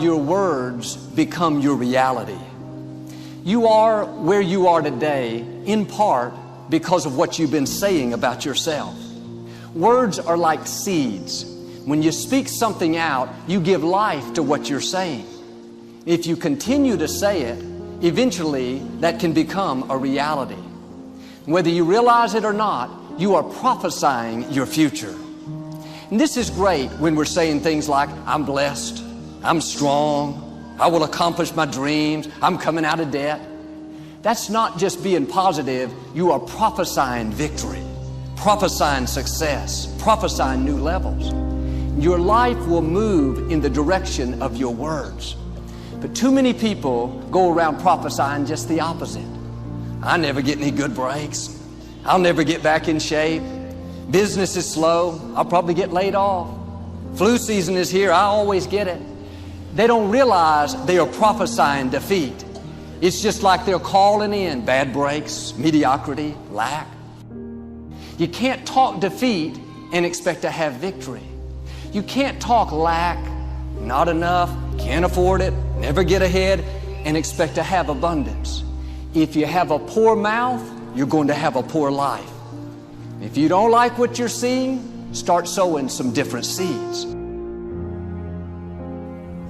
your words become your reality. You are where you are today in part because of what you've been saying about yourself. Words are like seeds. When you speak something out, you give life to what you're saying. If you continue to say it, eventually that can become a reality. Whether you realize it or not, you are prophesying your future. And this is great when we're saying things like, I'm blessed, I'm strong, I will accomplish my dreams, I'm coming out of debt. That's not just being positive, you are prophesying victory, prophesying success, prophesying new levels. Your life will move in the direction of your words. But too many people go around prophesying just the opposite. I never get any good breaks. I'll never get back in shape. Business is slow. I'll probably get laid off. Flu season is here. I always get it. They don't realize they are prophesying defeat. It's just like they're calling in bad breaks, mediocrity, lack. You can't talk defeat and expect to have victory. You can't talk lack, not enough, can't afford it, never get ahead, and expect to have abundance. If you have a poor mouth, you're going to have a poor life. If you don't like what you're seeing, start sowing some different seeds.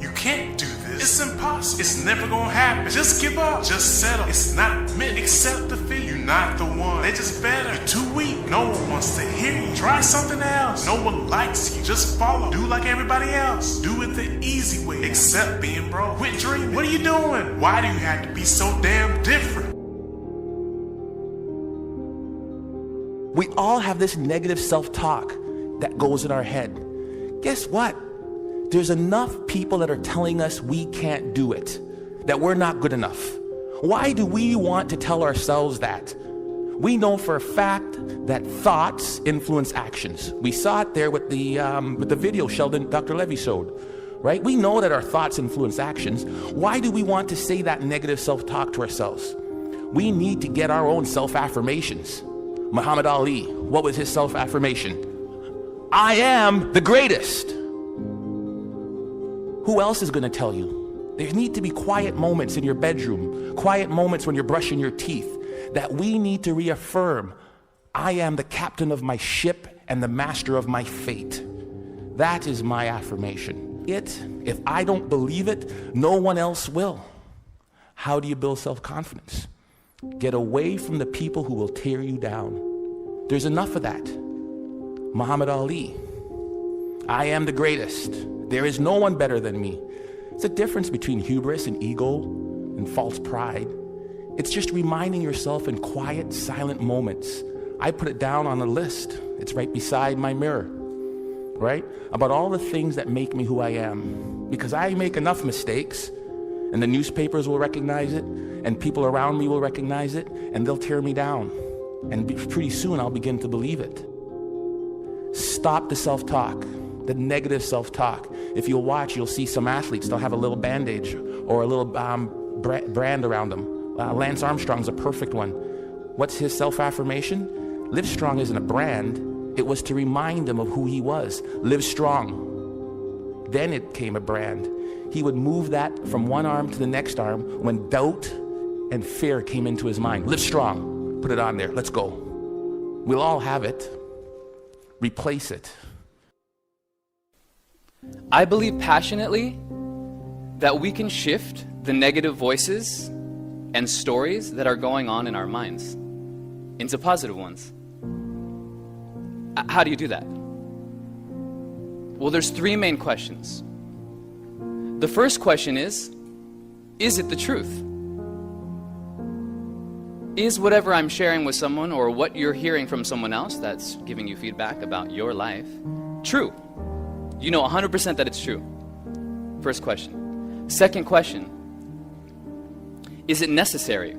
You can't do this. It's impossible. It's never gonna happen. Just give up. Just settle. It's not meant. Accept defeat. You're not the one. They're just better. You're too weak. No one wants to hear you. Try something else. No one likes you. Just follow. Do like everybody else. Do it the easy way. Accept being broke. Quit dreaming. What are you doing? Why do you have to be so damn different? We all have this negative self-talk that goes in our head. Guess what? There's enough people that are telling us we can't do it, that we're not good enough. Why do we want to tell ourselves that? We know for a fact that thoughts influence actions. We saw it there with the video Sheldon, Dr. Levy showed, right? We know that our thoughts influence actions. Why do we want to say that negative self-talk to ourselves? We need to get our own self-affirmations. Muhammad Ali, what was his self-affirmation? I am the greatest. Who else is going to tell you? There need to be quiet moments in your bedroom, quiet moments when you're brushing your teeth, that we need to reaffirm, I am the captain of my ship and the master of my fate. That is my affirmation. If I don't believe it, no one else will. How do you build self-confidence? Get away from the people who will tear you down. There's enough of that. Muhammad Ali, I am the greatest. There is no one better than me. It's a difference between hubris and ego and false pride. It's just reminding yourself in quiet, silent moments. I put it down on a list. It's right beside my mirror, right? About all the things that make me who I am. Because I make enough mistakes, and the newspapers will recognize it, and people around me will recognize it, and they'll tear me down. And pretty soon I'll begin to believe it. Stop the self-talk, the negative self-talk. If you'll watch, you'll see some athletes, they'll have a little bandage or a little brand around them. Lance Armstrong's a perfect one. What's his self-affirmation? Live Strong isn't a brand. It was to remind him of who he was. Live strong. Then it came a brand. He would move that from one arm to the next arm when doubt and fear came into his mind. Live strong. Put it on there. Let's go. We'll all have it. Replace it. I believe passionately that we can shift the negative voices and stories that are going on in our minds into positive ones. How do you do that? Well, there's three main questions. The first question is it the truth? Is whatever I'm sharing with someone or what you're hearing from someone else that's giving you feedback about your life true? You know 100% that it's true. First question. Second question. Is it necessary?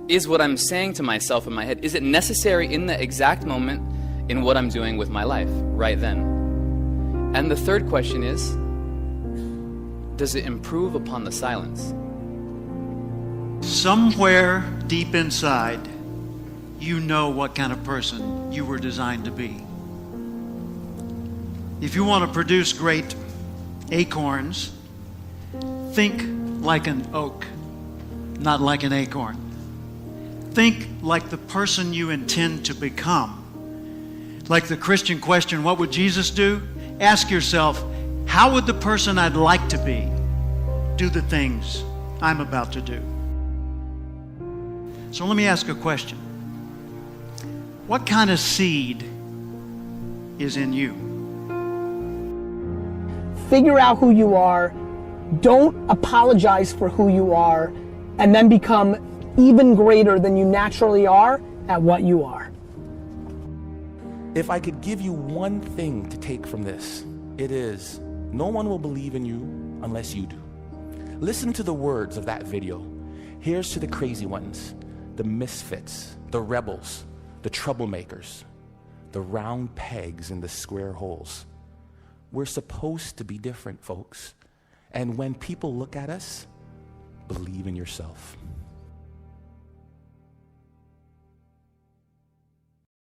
Is what I'm saying to myself in my head, is it necessary in the exact moment in what I'm doing with my life right then? And the third question is, does it improve upon the silence? Somewhere deep inside, you know what kind of person you were designed to be. If you want to produce great acorns, Think like an oak, not like an acorn. Think like the person you intend to become. Like the Christian question, what would Jesus do? Ask yourself, how would the person I'd like to be do the things I'm about to do? So let me ask a question. What kind of seed is in you? Figure out who you are. Don't apologize for who you are, and then become even greater than you naturally are at what you are. If I could give you one thing to take from this, it is, no one will believe in you unless you do. Listen to the words of that video. Here's to the crazy ones, the misfits, the rebels, the troublemakers, the round pegs in the square holes. We're supposed to be different, folks. And when people look at us, believe in yourself.